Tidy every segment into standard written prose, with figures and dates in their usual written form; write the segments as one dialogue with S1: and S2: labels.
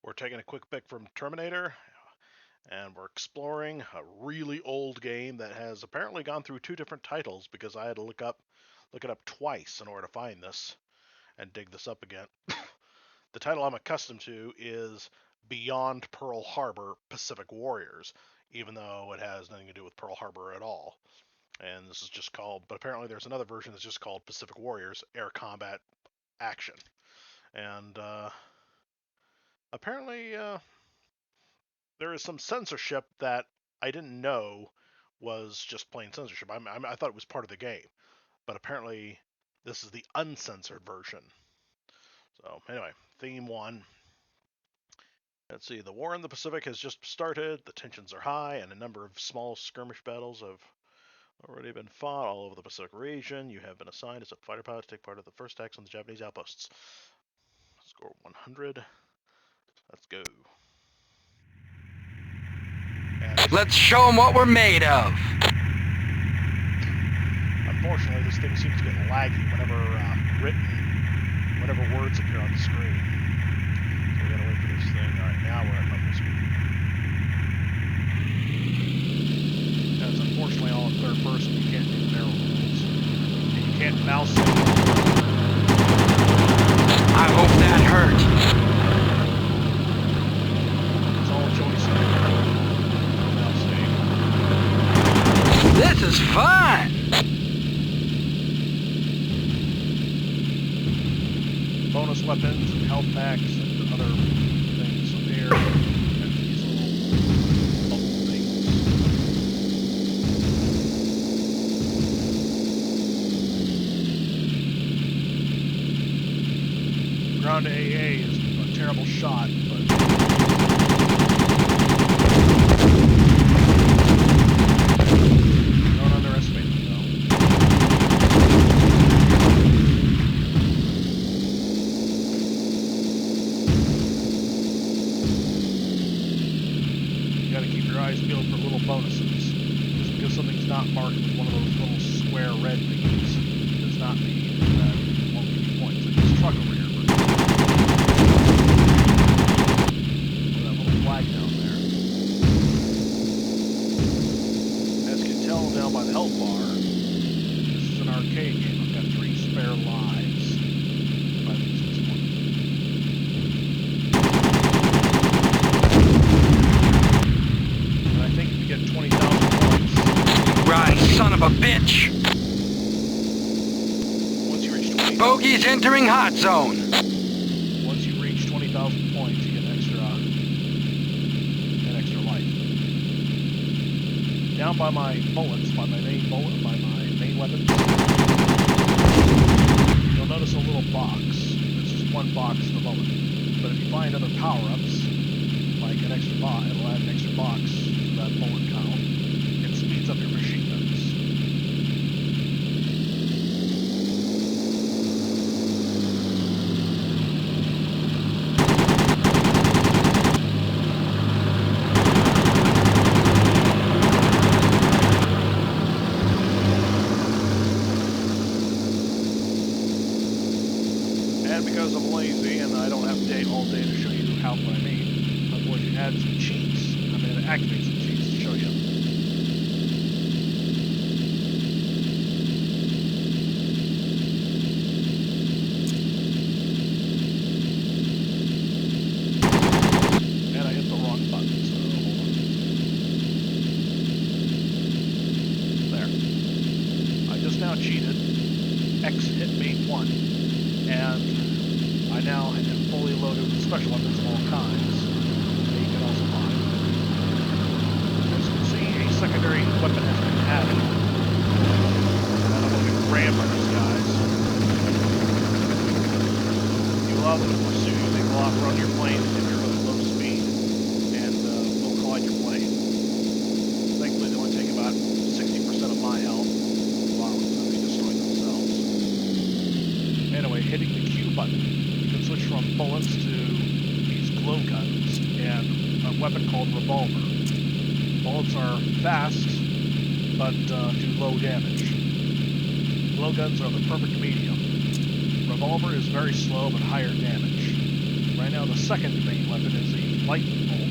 S1: We're taking a quick pick from Terminator, and we're exploring a really old game that has apparently gone through two different titles because I had to look it up twice in order to find this and dig this up again. The title I'm accustomed to is Beyond Pearl Harbor Pacific Warriors, even though it has nothing to do with Pearl Harbor at all. And this is just called, but apparently there's another version that's just called Pacific Warriors Air Combat Action. And apparently there is some censorship that I didn't know was just plain censorship. I thought it was part of the game, but apparently this is the uncensored version. So anyway, theme one. Let's see. The war in the Pacific has just started. The tensions are high, and a number of small skirmish battles have already been fought all over the Pacific region. You have been assigned as a fighter pilot to take part of the first attacks on the Japanese outposts. Score 100. Let's go.
S2: Let's show them what we're made of.
S1: Unfortunately, this thing seems to get laggy whenever whenever words appear on the screen. So we gotta wait for this thing. Alright, now we're at level speed. That's unfortunately all in third person. You can't do barrel rolls. And you can't mouse it.
S2: I hope that hurt.
S1: It's all joystick. No mouse aim.
S2: This is fun.
S1: Bonus weapons and health packs and other things appear. And these little bubble things. Ground AA is a terrible shot, but don't underestimate it, though. You gotta keep your eyes peeled for little bonuses. Just because something's not marked with one of those little square red thingies does not mean that it won't give you points. Like this truck over here, for example. With that little flag down there. As you can tell now by the health bar, this is an arcade game. I've got 3 spare lives if I lose this one. And I think if you get 20,000 points,
S2: Right, son of a bitch.
S1: once you reach 20,000,
S2: Bogey's entering hot zone.
S1: once you reach 20,000 points, you get an extra life. Down by my bullets, by my main weapons, you'll notice a little box. There's just one box at the moment. But if you find other power-ups, like an extra box, it'll add an extra box to that bullet count. It speeds up your machine guns. And because I'm lazy and I don't have all day to show you what I mean, I'm going to add some cheats. I'm going to activate some cheats to show you. And I hit the wrong button, so hold on. There. I just now cheated. X hit me 1. And I now am fully loaded with special weapons of all kinds that you can also buy. As you can see, a secondary weapon has been added. And I'm going to get rammed by these guys. You allow them to pursue you, they will outrun your plane if you're really low speed, and will collide your plane. Thankfully, they only take about 60% of my health. Wow, so they destroy themselves. Anyway, hitting the Q button, you can switch from bullets to these glow guns and a weapon called Revolver. Bullets are fast, but do low damage. Glow guns are the perfect medium. Revolver is very slow but higher damage. Right now, the second main weapon is a lightning bolt.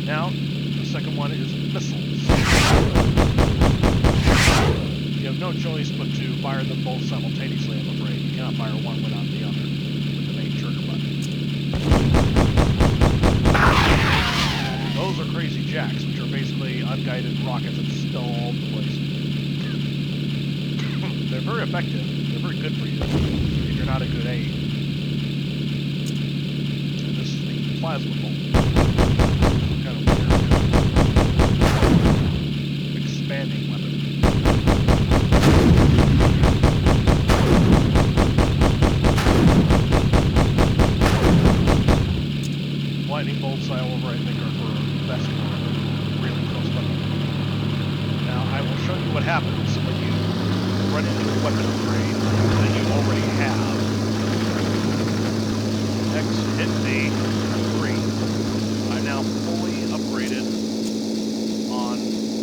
S1: Now, the second one is missiles. You have no choice but to fire them both simultaneously, I'm afraid. You cannot fire one without the other with the main trigger button. Those are Crazy Jacks, which are basically unguided rockets that spill all over the place. They're very effective. They're very good for you if you're not a good aim. And this is the plasma bolt. Kind of weird. Expanding weapon. Lightning bolts, however, I think are for best for really close weapons. Now, I will show you what happens when you run into a weapon upgrade that you already have. X, hit D, 3. I'm now fully upgraded on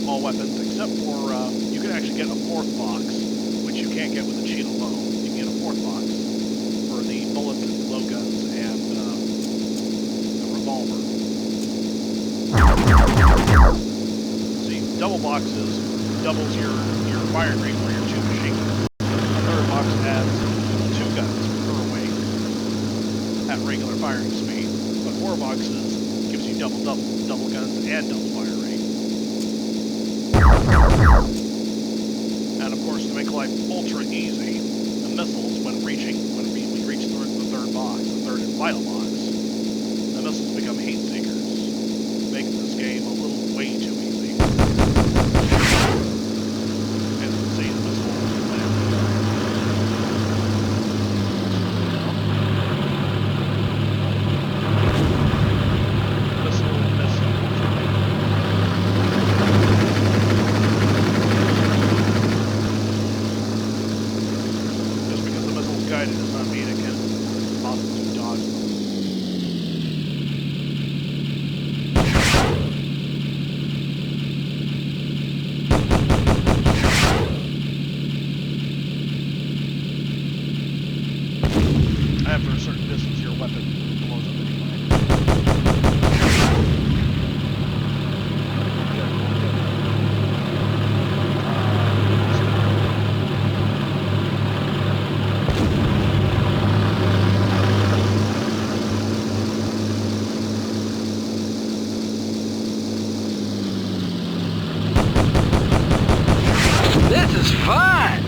S1: all weapons, except for, you can actually get a 4th box, which you can't get with the cheat alone. You can get a 4th box for the bullets and blowguns and the revolver. See, double boxes doubles your firing rate for your 2 machine guns. A 3rd box adds 2 guns per weight at regular firing speed, but 4 boxes gives you double guns and double fire rate. And of course, to make life ultra easy, the missiles, when we reach the 3rd box, the 3rd and final box, the missiles become heat seekers, making this game a little way too easy. And you can see the missile land. Missile. Just because the missile's guided does not mean it can possibly dodge them. After a certain distance, your weapon blows up anyway.
S2: This is fun!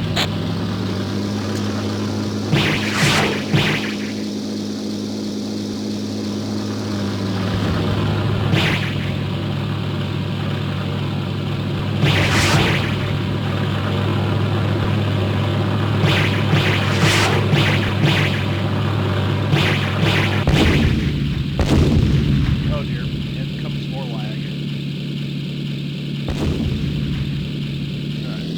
S1: Oh dear, in comes more lag. Alright.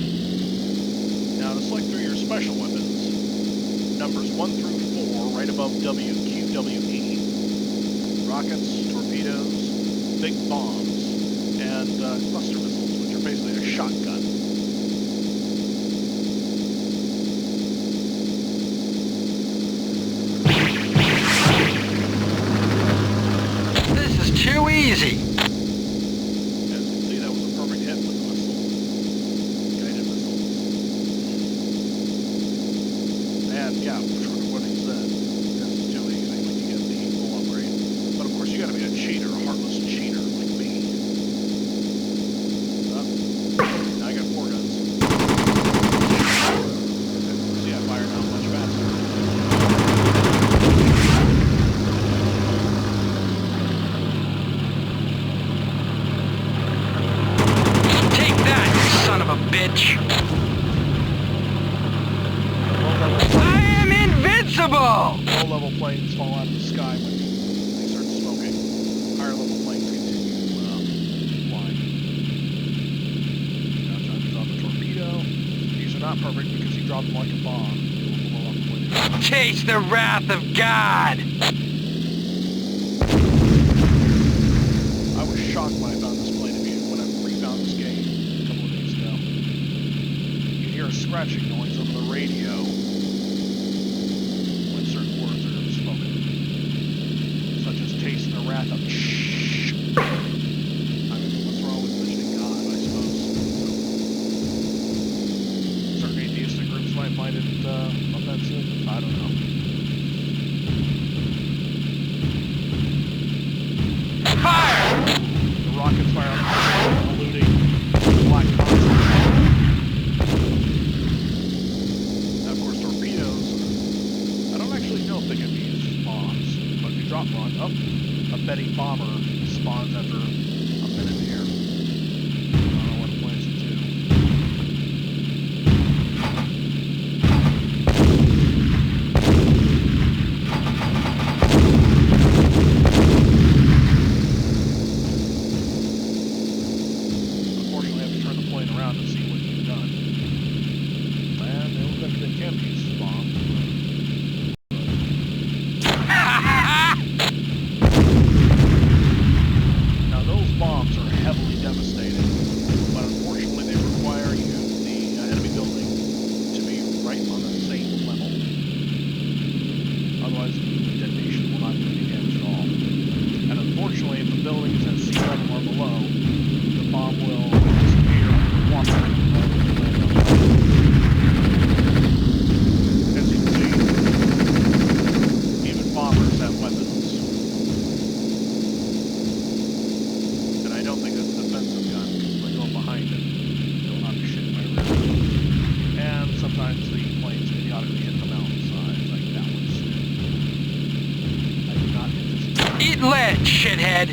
S1: Now to select through your special weapons, numbers 1 through 4, right above W, Q, W, E. Rockets, torpedoes, big bombs, and cluster missiles, which are basically a shotgun.
S2: This is too easy!
S1: As you can see, that was a perfect hit with the missile. Guided missiles. And yeah, true to what he said. This is too easy when you get the full upgrade. But of course, you gotta be a cheater, a heartless cheater like me. Now I got 4 guns. See, I fire now much faster.
S2: Take that, you son of a bitch! I am invincible!
S1: Low-level planes fall out of the sky when they start smoking. Higher-level planes continue flying. Now time to drop a torpedo. These are not perfect because you drop them like a bomb. They will blow up when they
S2: Taste the wrath of God!
S1: I was shocked when I found this plane of view when I'm hear a scratching noise over the radio when certain words are spoken, such as taste the wrath of shh. I mean, what's wrong with mentioning God, I suppose? So, certain atheistic groups might find it offensive. I don't know.
S2: Fire!
S1: The rockets fire up, polluting black console. And of course, torpedoes. I don't actually know if they can be used as bombs, but if you drop one, a Betty bomber spawns after a minute here. I don't know what it plans to do. Unfortunately, I have to turn the plane around to see what you've done. And they look like they can be used as bombs. Now those bombs are heavily devastating, but unfortunately they require the enemy building to be right on the same level. Otherwise the detonation will not do any damage at all. And unfortunately if the building is at sea level or below, the bomb will disappear under water. As you can see, even bombers have weapons. And I don't think it's a defensive gun, because if I go behind it, it'll not be shooting my rear. And sometimes the planes idiotically hit the mountainside, like that one did. I do not anticipate.
S2: Eat lead, shithead!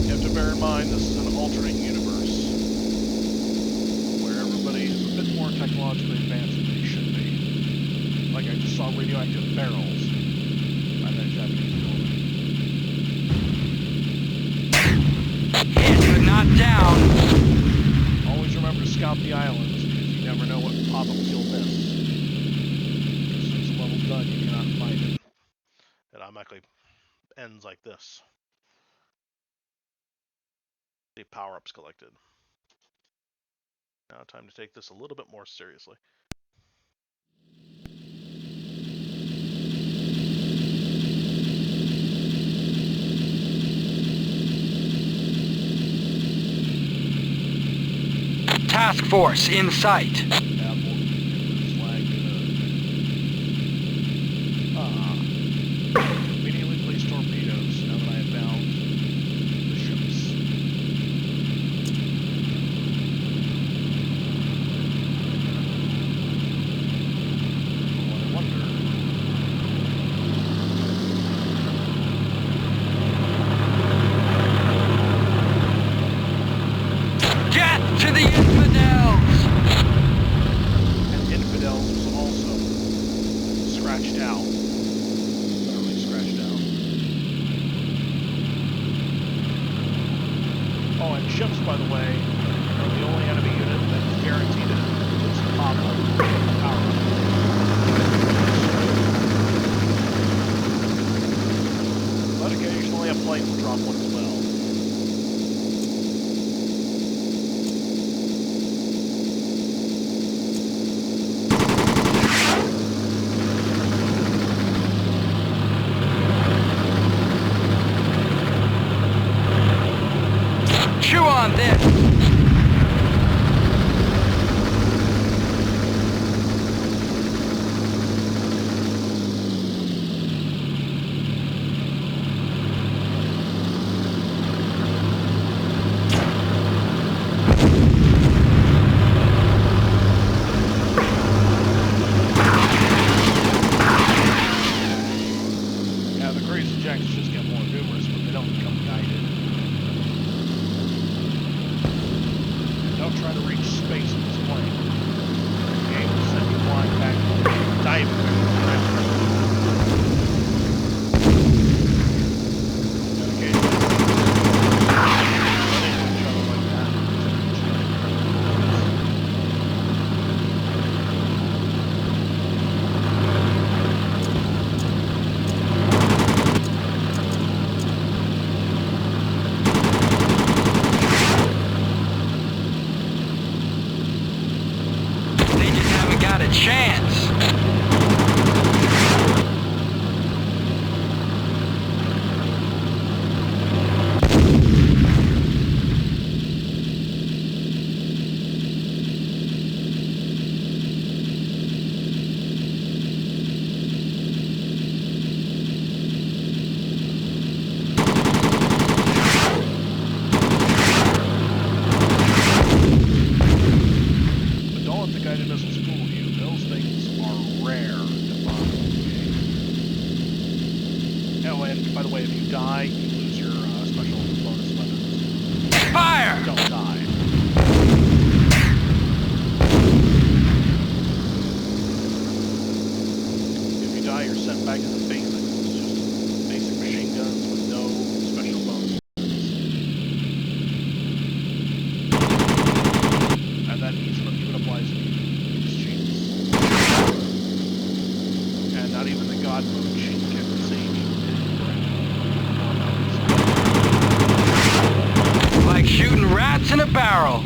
S1: You have to bear in mind this is an alternate universe, where everybody is a bit more technologically advanced than they should be. Like I just saw radioactive barrels by that Japanese building.
S2: Hit but not down.
S1: Always remember to scout the islands, because you never know what pop-ups you'll miss. Because as soon as the level's done, you cannot find it. It automatically ends like this. The power-ups collected. Now time to take this a little bit more seriously.
S2: Task force in sight.
S1: Apple, flag, Conveniently placed torpedoes now that I have found the ships. I wonder.
S2: Death to the infidels!
S1: And Infidels was also scratched out. Literally scratched out. Oh, and ships, by the way, are the only enemy unit that is guaranteed to use power. But occasionally a plane will drop one as well.
S2: Chew on this!
S1: Yeah, the crazy jacks just get more numerous, but they don't become guided. And don't try to reach space with this plane. The game will send you flying back, diving back to the ground. And occasionally, run into each other like that. And by the way, if you die, you lose your special bonus weapons.
S2: Fire!
S1: Don't die. If you die, you're sent back to the basics. It's just basic machine guns with no special bonus. And that even applies if you use cheats. And not even the God mode cheat can save you.
S2: Like shooting rats in a barrel.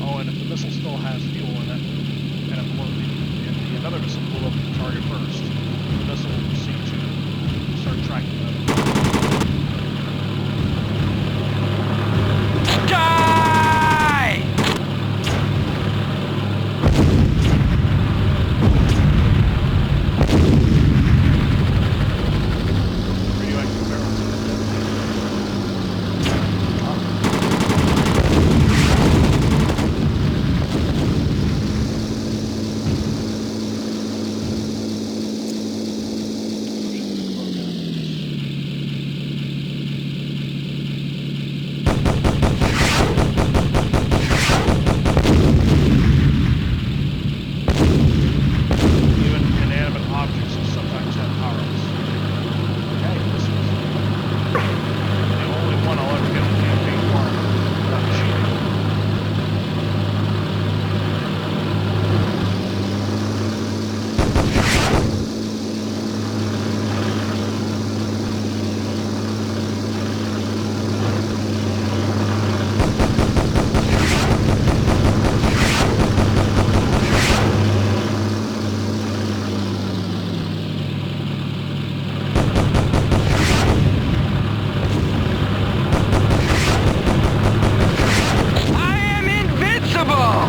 S1: Oh, and if the missile still has fuel in it, and if another missile blew up the target first, the missile will proceed to start tracking them.
S2: Die!
S1: Radioactive barrels in the Even inanimate objects sometimes have powers. Okay, this is the only one I'll ever get in campaign 1 without cheating.
S2: I am invincible!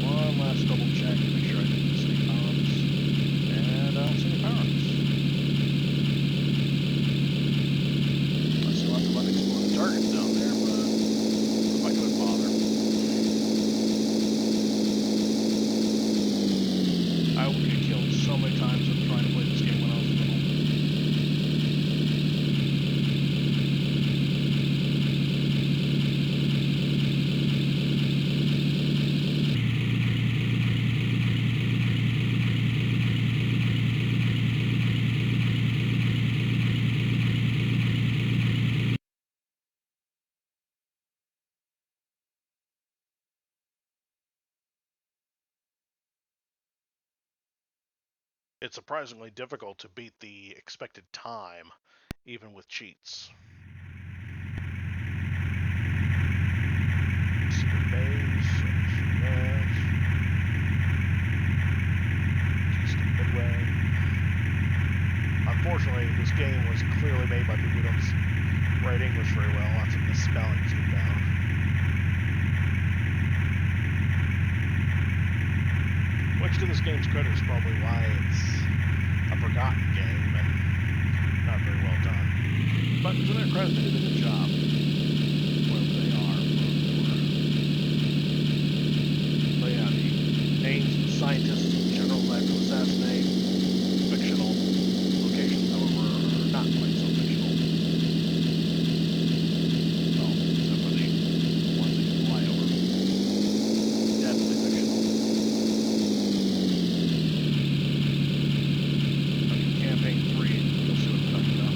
S1: One last double check to make sure I didn't miss any power-ups. And I don't see any power-ups. I see lots of unexploded targets down there, but I'm not gonna bother. I will get killed so many times in trying to play this game when I was little. It's surprisingly difficult to beat the expected time, even with cheats. Secret base, Keystone Midway. Unfortunately, this game was clearly made by people who don't write English very well. Lots of misspellings get found. Which, to this game's credit, is probably why it's a forgotten game and not very well done. But to their credit, they did a good job. Wherever they are, wherever they were. So yeah, the names of the scientists and generals I have to assassinate, fictional locations, however, are not quite so fictional. Well, except for the ones that you fly over. Definitely fictional. Campaign 3, you'll see what I'm talking about.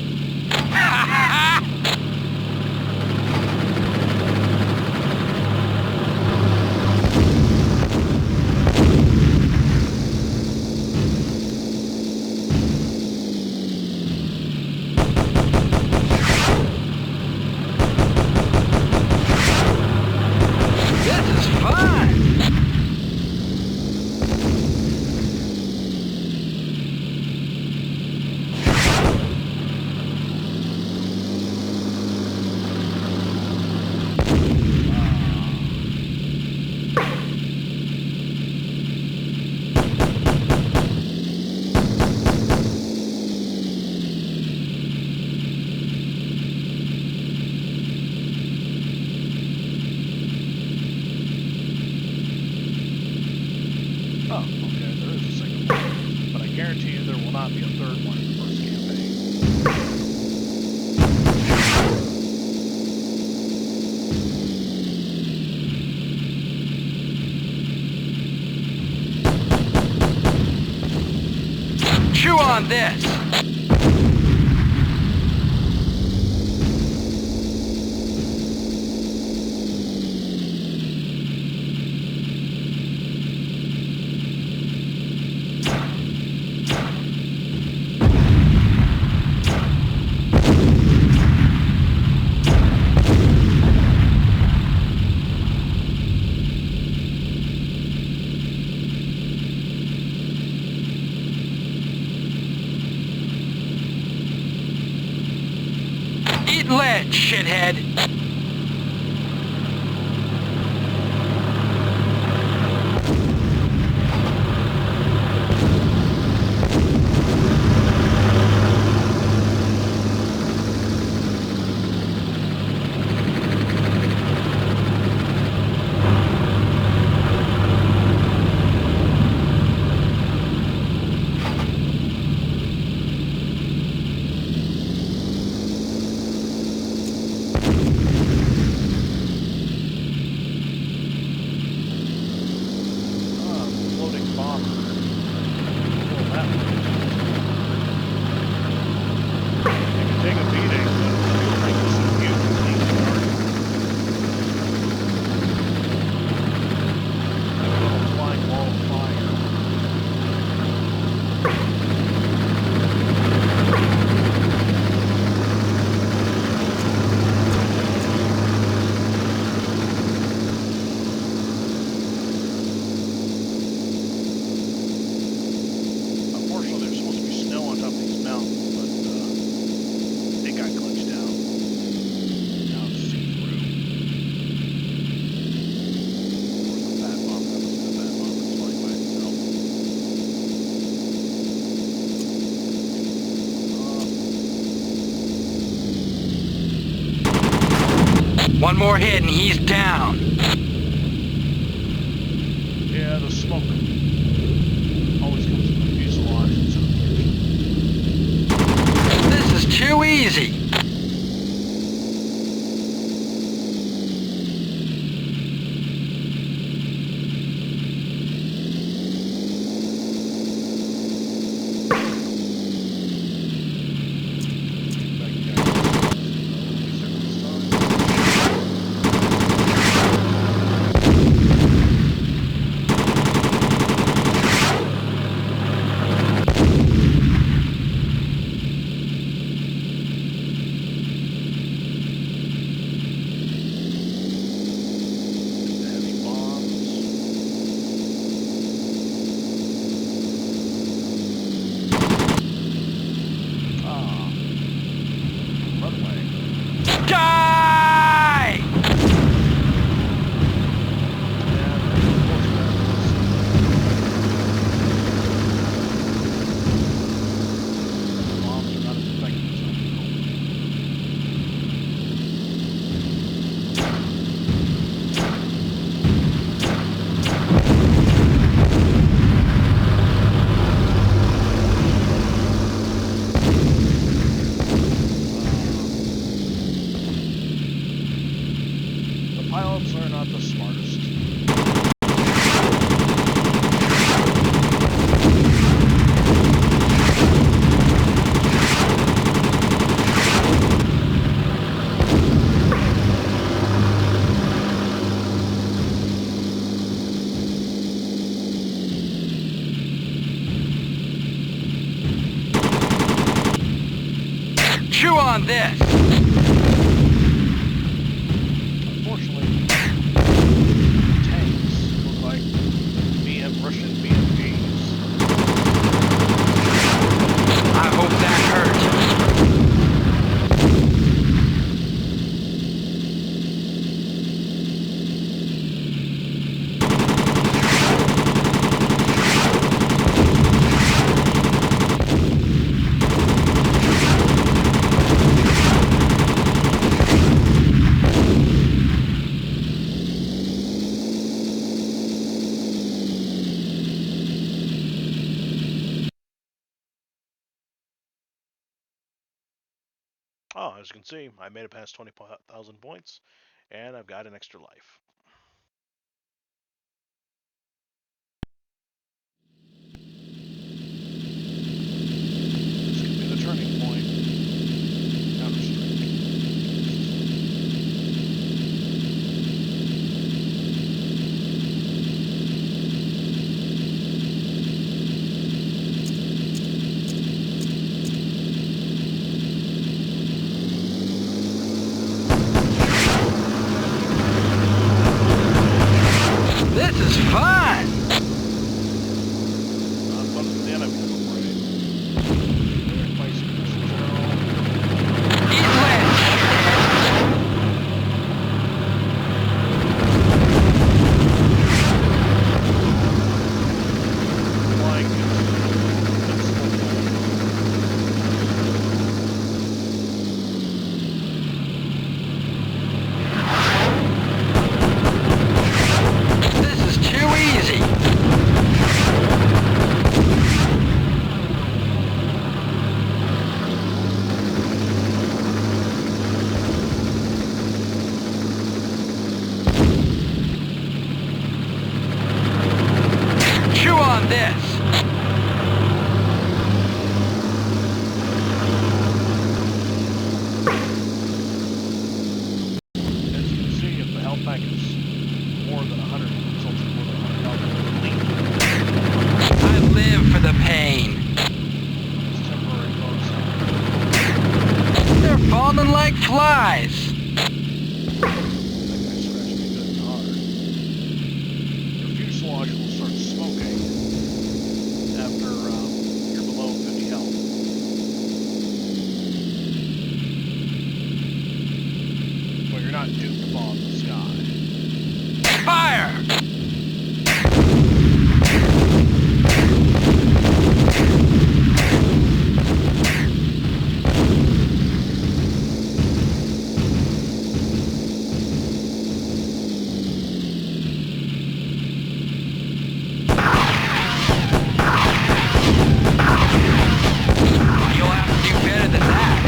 S1: Oh, okay, there is a second one. But I guarantee you there will not be a third one in the first campaign.
S2: Chew on this! Eat lead, shithead!
S1: Floating bomber. Well, that it can take a beating, but it feels like this is huge and easy target. A little flying wall of fire. Unfortunately, there's supposed to be snow on top of these mountains, but it got glitched out. Now it's see-through. There was a fat bomber. That must have been a fat bomber. It's flying by itself.
S2: One more hit and he's down.
S1: Yeah, the smoke always comes from the fuselage instead of the engine.
S2: This is too easy.
S1: Back here. Be safe this time. The heavy bombs. Ah. Runway.
S2: Die!
S1: Yeah, the bombs are not as effective as I would hope. The pilots are not the smartest.
S2: Chew on this!
S1: Unfortunately, tanks look like Russian BMPs.
S2: I hope that hurt.
S1: Oh, as you can see, I made it past 20,000 points, and I've got an extra life. This could be the turning point. Counter-Strike.
S2: This is fun!
S1: Not fun for the enemies, I'm afraid. They're placing this general.
S2: Eat Lynch!
S1: Flying
S2: This is too easy! Chew on this!
S1: As you can see, if the health pack is more than 100, it results in more than 100,000 bleed.
S2: I live for the pain.
S1: It's temporary bonus.
S2: They're falling like flies.
S1: That guy scratched me good and hard. Your fuselage will start smoking after you're below 50 health. But you're not doomed to fall in the sky.
S2: Fire! You'll have to do better than that.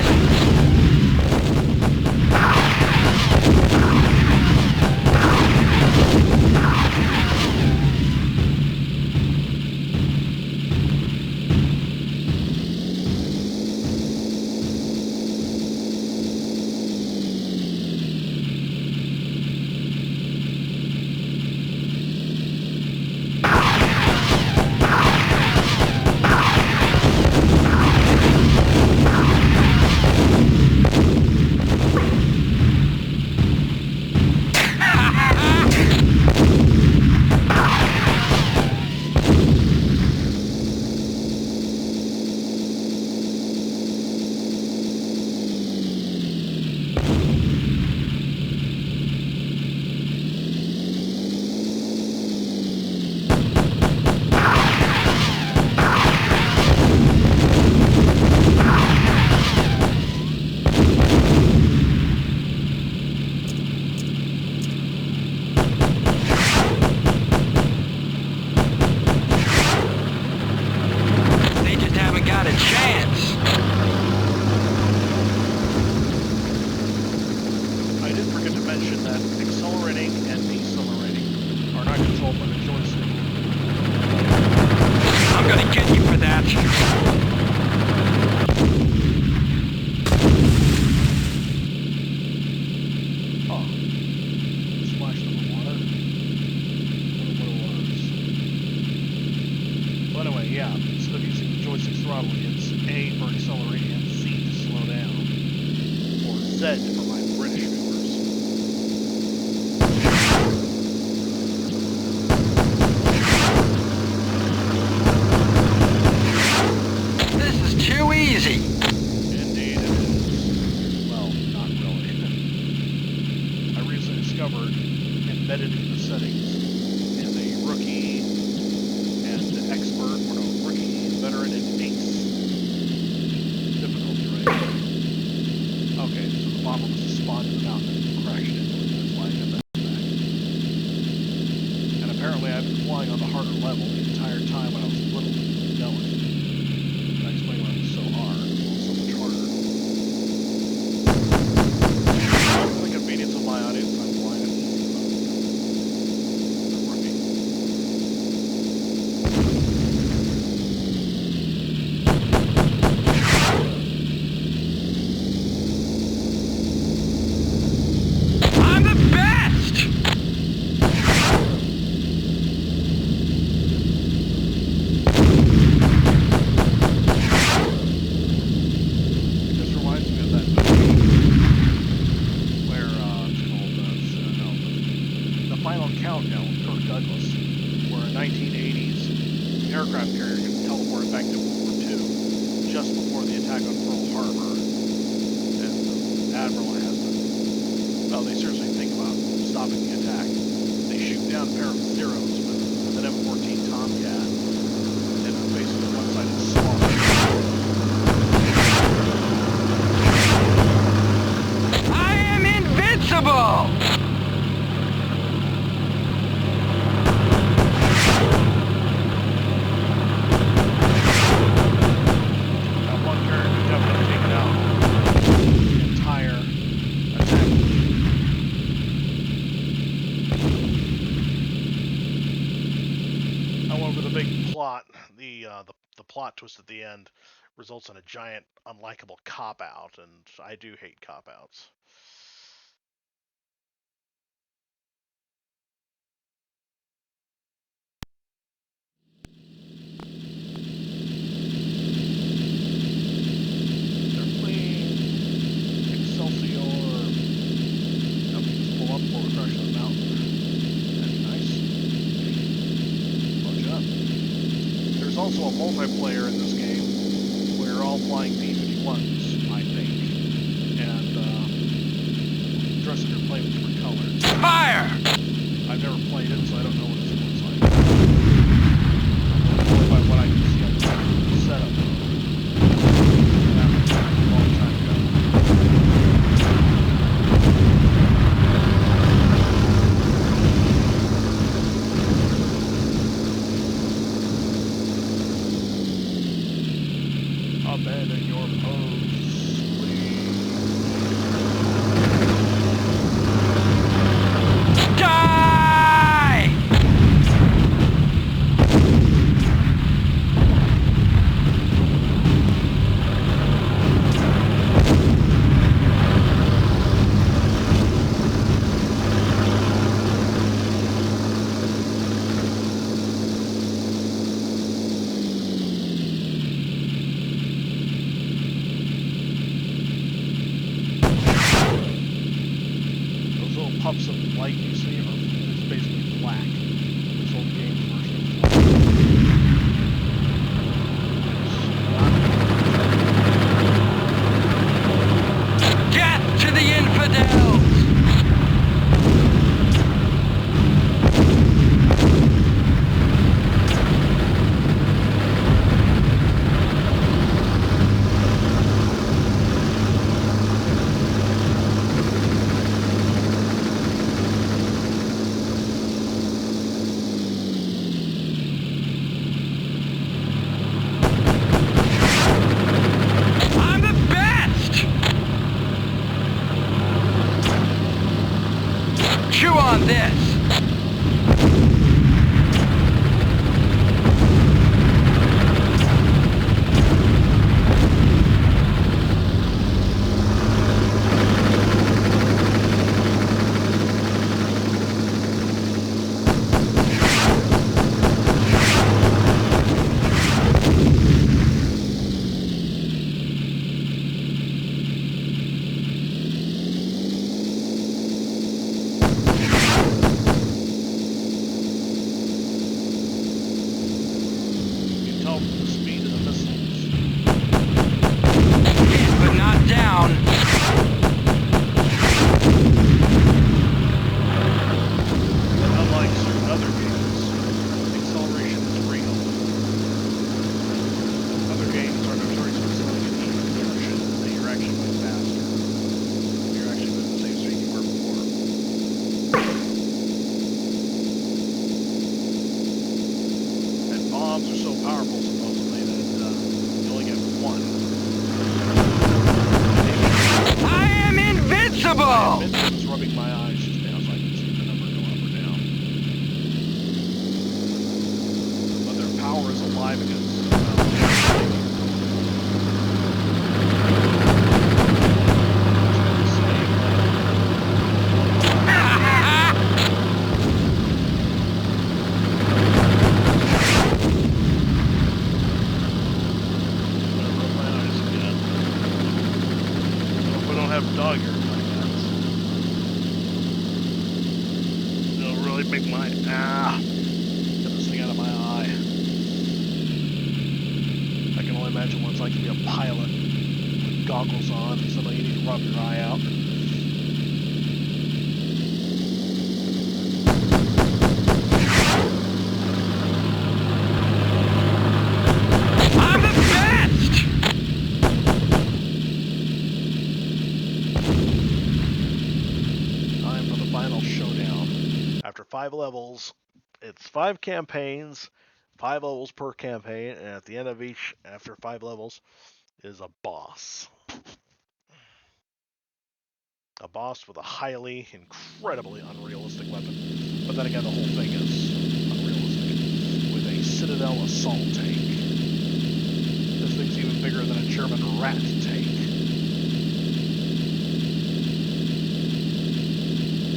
S2: They just haven't got a chance.
S1: I did forget to mention that accelerating and decelerating are not controlled by the joystick.
S2: I'm gonna get you for that.
S1: Oh. Splashed in the water. I wonder what it was. But anyway, yeah, instead of using the joystick's throttle, it's A for accelerating and Z to slow down. Or Z for my British viewers.
S2: This is too easy.
S1: Indeed it is. Well, not really. I recently discovered, embedded in the settings, is a rookie and expert, or no, rookie, veteran, and ace difficulty rating. Okay, so the bomber must have spawned in the mountain and crashed into it, that's why I got that back. And apparently I've been flying on the harder level the entire time when I was little and delicate. That explains why it was so hard, well, so much harder. Final Countdown with Kirk Douglas, where a 1980s aircraft carrier gets teleported back to World War II just before the attack on Pearl Harbor. And the Admiral has to, well, they seriously think about stopping the attack. They shoot down a pair of Zeros with an M14 Tomcat, and basically one side is slaughtered.
S2: I am invincible!
S1: That one carrier could definitely take it out. The entire attack. However, the big plot, the plot twist at the end, results in a giant unlikable cop out, and I do hate cop outs. They're clean. Excelsior. Now we just pull up before we crash on the mountain. That'd be nice. Bunch up. There's also a multiplayer in this game where you're all flying B-51s, I think. And dress up your plane with different colors.
S2: Fire!
S1: I've never played it, so I don't know what it looks like. Only by what I can see on the setup. That was a long time ago. Abandon your pose, please.
S2: Die!
S1: Those little puffs of light you see is basically black. This old game's version of black.
S2: Death to the infidels! I'm the best! Chew on this!
S1: You can tell from the speed of the missiles.
S2: Hit but not down.
S1: And unlike certain other games, acceleration is real. Other games are notorious for selling an even illusion that you're actually going faster. You're actually going the same speed you were before. And bombs are so powerful, supposedly, that you only get one.
S2: I am invincible!
S1: Vincent is rubbing my eyes just now so I can see the number go up or down. But their power is alive against can't make my... Get this thing out of my eye. I can only imagine what it's like to be a pilot with goggles on and suddenly you need to rub your eye out.
S2: I'm the best!
S1: Time for the final showdown. After 5 levels, it's 5 campaigns, 5 levels per campaign, and at the end of each, after 5 levels, is a boss. A boss with a highly, incredibly unrealistic weapon. But then again, the whole thing is unrealistic. With a Citadel assault tank. This thing's even bigger than a German rat tank.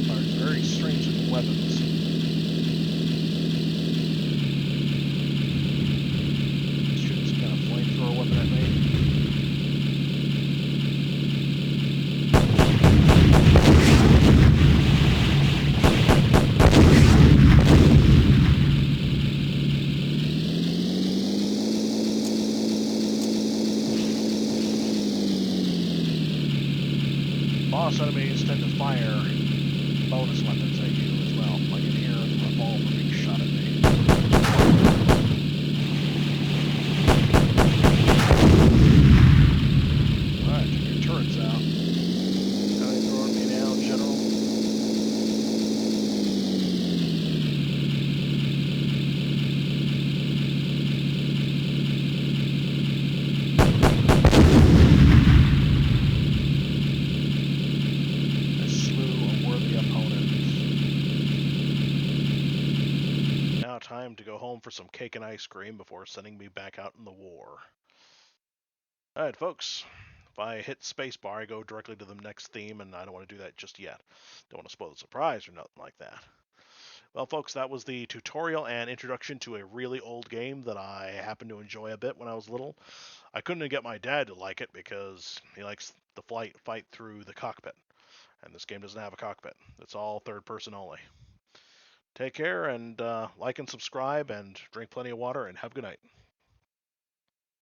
S1: Fires very strange looking weapons. Shooting some kind of flamethrower weapon at me. Boss enemies tend to fire bonus weapons at you as well. I can hear the revolver being shot at me. Alright, took your turrets out. How are you throwing me now, General? I slew a worthy opponent. Now time to go home for some cake and ice cream before sending me back out in the war. Alright, folks. If I hit spacebar, I go directly to the next theme, and I don't want to do that just yet. Don't want to spoil the surprise or nothing like that. Well, folks, that was the tutorial and introduction to a really old game that I happened to enjoy a bit when I was little. I couldn't get my dad to like it because he likes the fight through the cockpit. And this game doesn't have a cockpit. It's all third person only. Take care and like and subscribe and drink plenty of water and have a good night.